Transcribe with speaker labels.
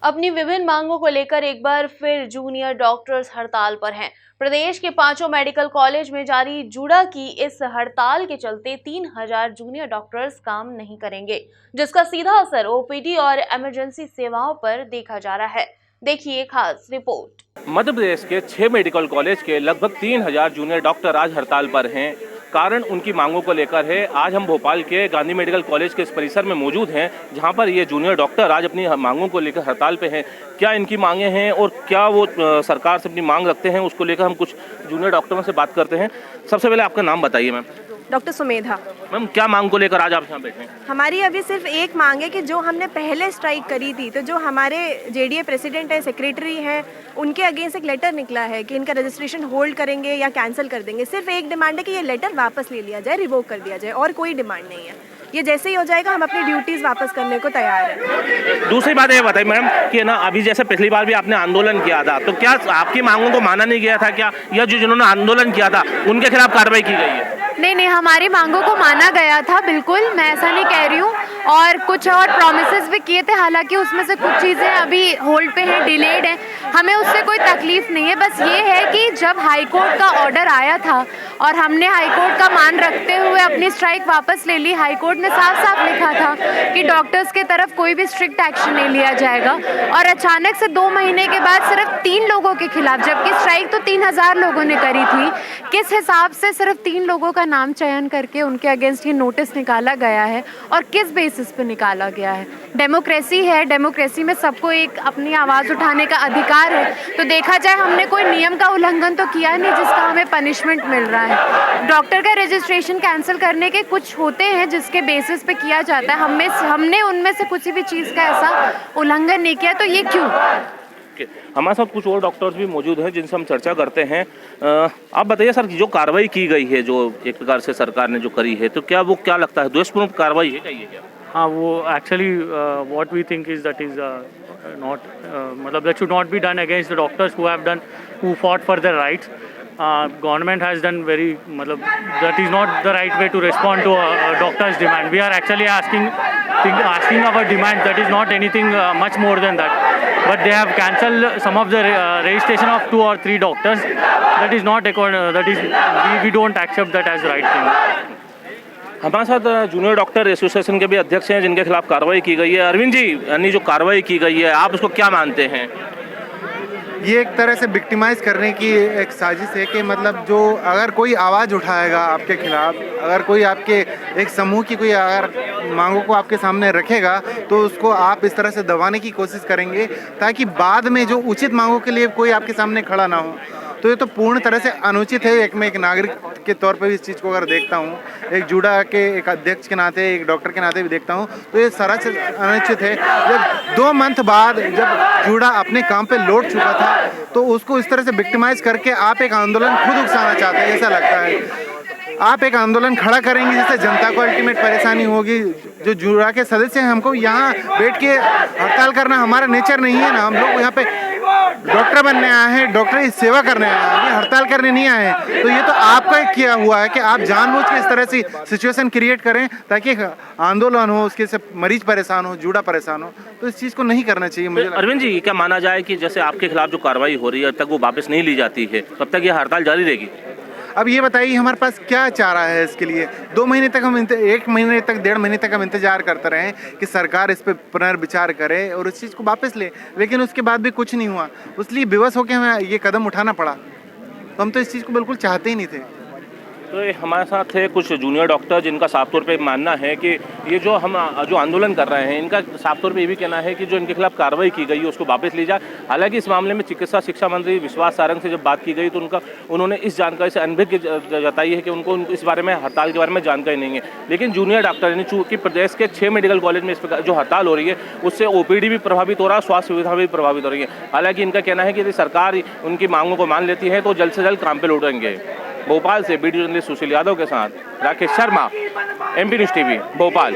Speaker 1: अपनी विभिन्न मांगों को लेकर एक बार फिर जूनियर डॉक्टर्स हड़ताल पर हैं। प्रदेश के 5 मेडिकल कॉलेज में जारी जूडा की इस हड़ताल के चलते 3000 जूनियर डॉक्टर्स काम नहीं करेंगे, जिसका सीधा असर ओपीडी और इमरजेंसी सेवाओं पर देखा जा रहा है। देखिए खास रिपोर्ट।
Speaker 2: मध्य प्रदेश के 6 मेडिकल कॉलेज के लगभग 3000 जूनियर डॉक्टर आज हड़ताल पर हैं। कारण उनकी मांगों को लेकर है। आज हम भोपाल के गांधी मेडिकल कॉलेज के इस परिसर में मौजूद हैं, जहां पर ये जूनियर डॉक्टर आज अपनी मांगों को लेकर हड़ताल पे हैं। क्या इनकी मांगे हैं और क्या वो सरकार से अपनी मांग रखते हैं, उसको लेकर हम कुछ जूनियर डॉक्टरों से बात करते हैं। सबसे पहले आपका नाम बताइए मैम।
Speaker 3: डॉक्टर सुमेधा।
Speaker 2: मैम, क्या मांग को लेकर आज आप यहाँ बैठे हैं?
Speaker 3: हमारी अभी सिर्फ एक मांग है कि जो हमने पहले स्ट्राइक करी थी, तो जो हमारे जेडीए प्रेसिडेंट है, सेक्रेटरी हैं, उनके अगेंस्ट एक लेटर निकला है कि इनका रजिस्ट्रेशन होल्ड करेंगे या कैंसिल कर देंगे। सिर्फ एक डिमांड है कि ये लेटर वापस ले लिया जाए, रिवोक कर दिया जाए, और कोई डिमांड नहीं है। ये जैसे ही हो जाएगा हम अपनी ड्यूटीज़ वापस करने को तैयार हैं।
Speaker 2: दूसरी बात ये बताइए मैम कि ना, अभी जैसे पिछली बार भी आपने आंदोलन किया था, तो क्या आपकी मांगों को माना नहीं गया था क्या, या जो जिन्होंने आंदोलन किया था उनके खिलाफ कार्रवाई की गई है?
Speaker 4: नहीं, हमारी मांगों को माना गया था, बिल्कुल, मैं ऐसा नहीं कह रही हूँ। और कुछ और प्रॉमिसेस भी किए थे, हालांकि उसमें से कुछ चीज़ें अभी होल्ड पे हैं, डिलेड हैं। हमें उससे कोई तकलीफ नहीं है। बस ये है कि जब हाई कोर्ट का ऑर्डर आया था और हमने हाई कोर्ट का मान रखते हुए अपनी स्ट्राइक वापस ले ली, हाई कोर्ट ने साफ साफ लिखा था कि डॉक्टर्स के तरफ कोई भी स्ट्रिक्ट एक्शन नहीं लिया जाएगा। और अचानक से 2 महीने के बाद सिर्फ 3 लोगों के खिलाफ, जबकि स्ट्राइक तो 3000 लोगों ने करी थी, किस हिसाब से सिर्फ 3 लोगों का नाम चयन करके उनके अगेंस्ट ये नोटिस निकाला गया है और किस बेसिस पे निकाला गया है? डेमोक्रेसी है, डेमोक्रेसी में सबको एक अपनी आवाज़ उठाने का अधिकार है। तो देखा जाए, हमने कोई नियम का उल्लंघन तो किया नहीं जिसका हमें पनिशमेंट मिल रहा है। डॉक्टर का रजिस्ट्रेशन कैंसिल करने के कुछ होते हैं जिसके बेसिस पे किया जाता है। हमने उनमें से किसी भी चीज़ का ऐसा उल्लंघन नहीं किया, तो ये क्यों?
Speaker 2: हमारे साथ कुछ और डॉक्टर्स भी मौजूद हैं जिनसे हम चर्चा करते हैं। आप बताइए सर, जो कार्रवाई की गई है, जो एक प्रकार से सरकार ने जो करी है, तो क्या वो क्या लगता है द्वेषपूर्ण कार्रवाई है क्या ये? क्या
Speaker 5: हाँ, वो actually what we think is that is not, मतलब that should not be done against the doctors who fought for their rights. Government has done very, मतलब that is not the right way to respond to a doctor's demand. We are actually asking our demand. That is not anything much more than that. But they have cancelled some of the registration of 2 or 3 doctors. That is not we don't accept that as right thing.
Speaker 2: हमारे साथ junior doctor association के भी अध्यक्ष हैं जिनके खिलाफ कार्रवाई की गई है। अरविंद जी, यानी जो कार्रवाई की गई है, आप उसको क्या मानते हैं?
Speaker 6: ये एक तरह से विक्टिमाइज करने की एक साजिश है कि मतलब जो अगर कोई आवाज़ उठाएगा आपके खिलाफ, अगर कोई आपके एक समूह की कोई अगर मांगों को आपके सामने रखेगा, तो उसको आप इस तरह से दबाने की कोशिश करेंगे ताकि बाद में जो उचित मांगों के लिए कोई आपके सामने खड़ा ना हो। तो ये तो पूर्ण तरह से अनुचित है। मैं एक नागरिक के तौर पर भी इस चीज़ को अगर देखता हूँ, एक जूडा के एक अध्यक्ष के नाते, एक डॉक्टर के नाते भी देखता हूँ, तो ये सरासर अनुचित है। जब 2 मंथ बाद जब जूडा अपने काम पे लौट चुका था, तो उसको इस तरह से विक्टिमाइज करके आप एक आंदोलन खुद उकसाना चाहते हैं, ऐसा लगता है। आप एक आंदोलन खड़ा करेंगे जिससे जनता को अल्टीमेट परेशानी होगी। जो जूडा के सदस्य हैं, हमको यहाँ बैठ के हड़ताल करना हमारा नेचर नहीं है ना। हम लोग यहाँ पे डॉक्टर बनने आए हैं, डॉक्टर की सेवा करने आए हैं, हड़ताल करने नहीं आए हैं। तो ये तो आपका किया हुआ है कि आप जानबूझ के इस तरह से सिचुएशन क्रिएट करें ताकि आंदोलन हो, उसके से मरीज परेशान हो, जूडा परेशान हो। तो इस चीज़ को नहीं करना चाहिए मुझे।
Speaker 2: अरविंद जी, क्या माना जाए कि जैसे आपके खिलाफ जो कार्रवाई हो रही है, जब तक वो वापस नहीं ली जाती है, तब तक ये हड़ताल जारी रहेगी?
Speaker 6: अब ये बताइए हमारे पास क्या चारा है इसके लिए? 2 महीने तक हम 1 महीने तक 1.5 महीने तक हम इंतजार करते रहे कि सरकार इस पर पुनर्विचार करे और उस चीज़ को वापस ले, लेकिन उसके बाद भी कुछ नहीं हुआ। इसलिए विवश होकर हमें ये कदम उठाना पड़ा। तो हम तो इस चीज़ को बिल्कुल चाहते ही नहीं थे।
Speaker 2: तो हमारे साथ थे कुछ जूनियर डॉक्टर जिनका साफ तौर पे मानना है कि ये जो हम जो आंदोलन कर रहे हैं, इनका साफ तौर पे ये भी कहना है कि जो इनके खिलाफ कार्रवाई की गई है उसको वापस ली जाए। हालांकि इस मामले में चिकित्सा शिक्षा मंत्री विश्वास सारंग से जब बात की गई, तो उन्होंने इस जानकारी से अनभिज्ञ जताई है कि उनको इस बारे में, हड़ताल के बारे में जानकारी नहीं है। लेकिन जूनियर डॉक्टर, यानी चूँकि प्रदेश के 6 मेडिकल कॉलेज में इस प्रकार जो हड़ताल हो रही है, उससे ओपीडी भी प्रभावित हो रहा है, स्वास्थ्य सुविधा भी प्रभावित हो रही है। हालांकि इनका कहना है कि यदि सरकार उनकी मांगों को मान लेती है तो जल्द से जल्द काम पर लौटेंगे। भोपाल से वीडियो जर्नलिस्ट सुशील यादव के साथ Rakesh Sharma, MP news TV, Bhopal.